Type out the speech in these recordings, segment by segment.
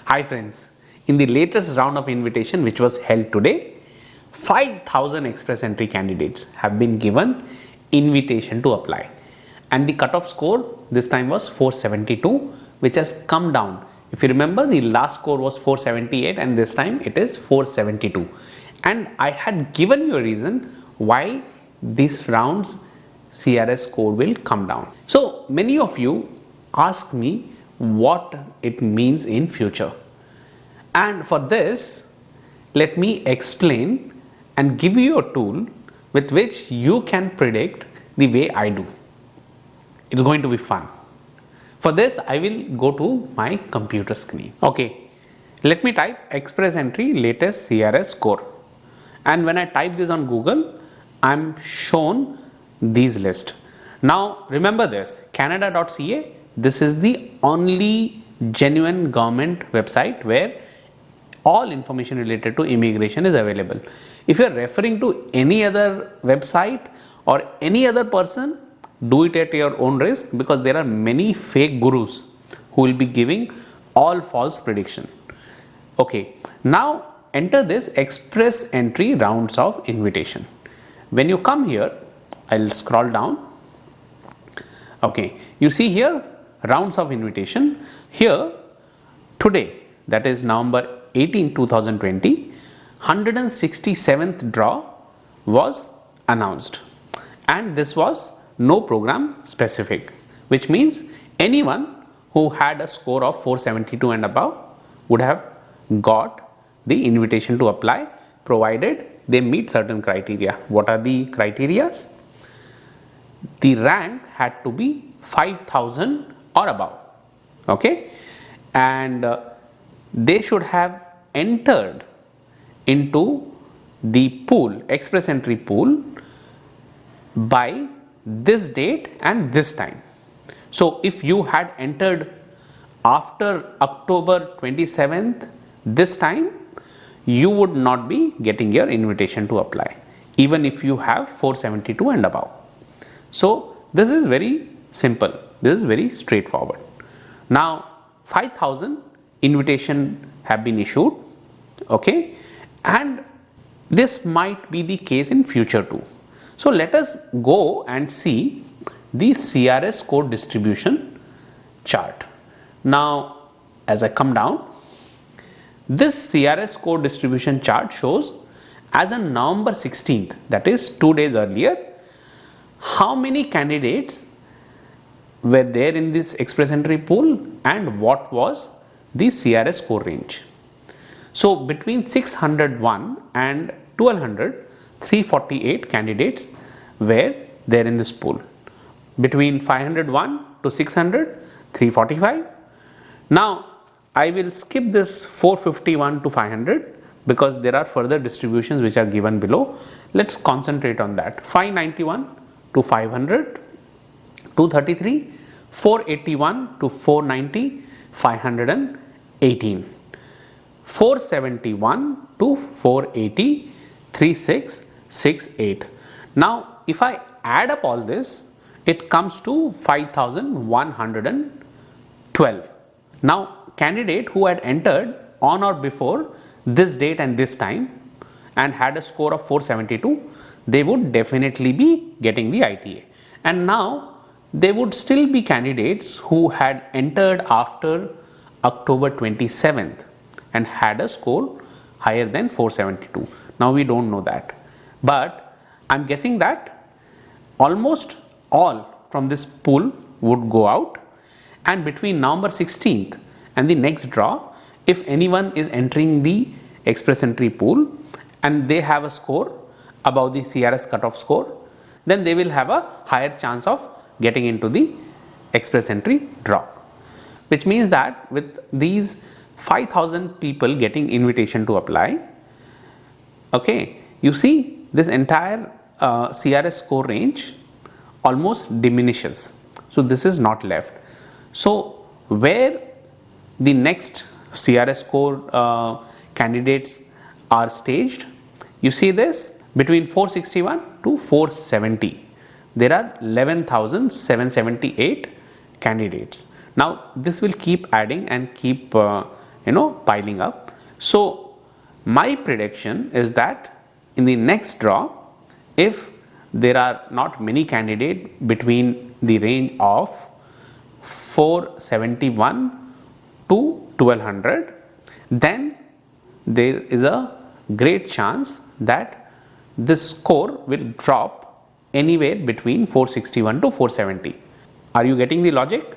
Hi friends, in the latest round of invitation which was held today, 5,000 express entry candidates have been given invitation to apply, and the cutoff score this time was 472, which has come down. If you remember, the last score was 478 and this time it is 472, and I had given you a reason why this round's CRS score will come down. So many of you ask me what it means in future, and for this let me explain and give you a tool with which you can predict the way I do. It's going to be fun. For this I will go to my computer screen. Okay, let me type express entry latest CRS score, and when I type this on Google, I'm shown these list. Now remember this, canada.ca, this is the only genuine government website where all information related to immigration is available. If you are referring to any other website or any other person, do it at your own risk, because there are many fake gurus who will be giving all false prediction. Okay, now enter this express entry rounds of invitation. When you come here, I'll scroll down. Okay, you see here rounds of invitation. Here today, that is November 18, 2020, 167th draw was announced, and this was no program specific, which means anyone who had a score of 472 and above would have got the invitation to apply, provided they meet certain criteria. What are the criterias? The rank had to be 5,000 or above, okay, and they should have entered into the pool, express entry pool, by this date and this time. So if you had entered after October 27th this time, you would not be getting your invitation to apply, even if you have 472 and above. So this is very simple, this is very straightforward. Now 5,000 invitation have been issued, okay, and this might be the case in future too. So let us go and see the CRS score distribution chart. Now as I come down, this CRS score distribution chart shows as on November 16th, that is 2 days earlier, how many candidates were there in this express entry pool and what was the CRS score range. So between 601 and 1200, 348 candidates were there in this pool. Between 501 to 600, 345. Now I will skip this 451 to 500 because there are further distributions which are given below. Let's concentrate on that. 591 to 500, 233, 481 to 490, 518, 471 to 480, 3668. Now if I add up all this, it comes to 5,112. Now candidate who had entered on or before this date and this time and had a score of 472, they would definitely be getting the ITA. And now there would still be candidates who had entered after October 27th and had a score higher than 472. Now we don't know that, but I'm guessing that almost all from this pool would go out, and between November 16th and the next draw, if anyone is entering the express entry pool and they have a score above the CRS cutoff score, then they will have a higher chance of getting into the express entry draw, which means that with these 5,000 people getting invitation to apply, okay, you see this entire CRS score range almost diminishes. So this is not left. So where the next CRS score candidates are staged, you see this between 461 to 470. There are 11,778 candidates. Now this will keep adding and keep piling up. So my prediction is that in the next draw, if there are not many candidates between the range of 471 to 1200, then there is a great chance that this score will drop anywhere between 461 to 470. Are you getting the logic?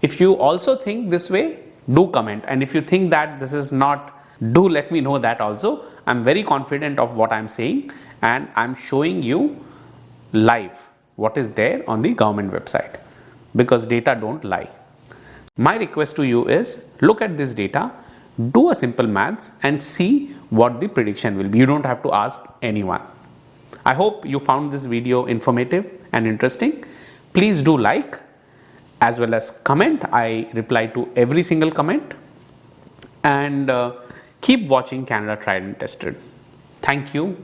If you also think this way, do comment, and if you think that this is not, do let me know that also. I'm very confident of what I'm saying, and I'm showing you live what is there on the government website, because data don't lie. My request to you is, look at this data, do a simple maths and see what the prediction will be. You don't have to ask anyone. I hope you found this video informative and interesting. Please do like as well as comment. I reply to every single comment, and keep watching Canada Tried and Tested. Thank you.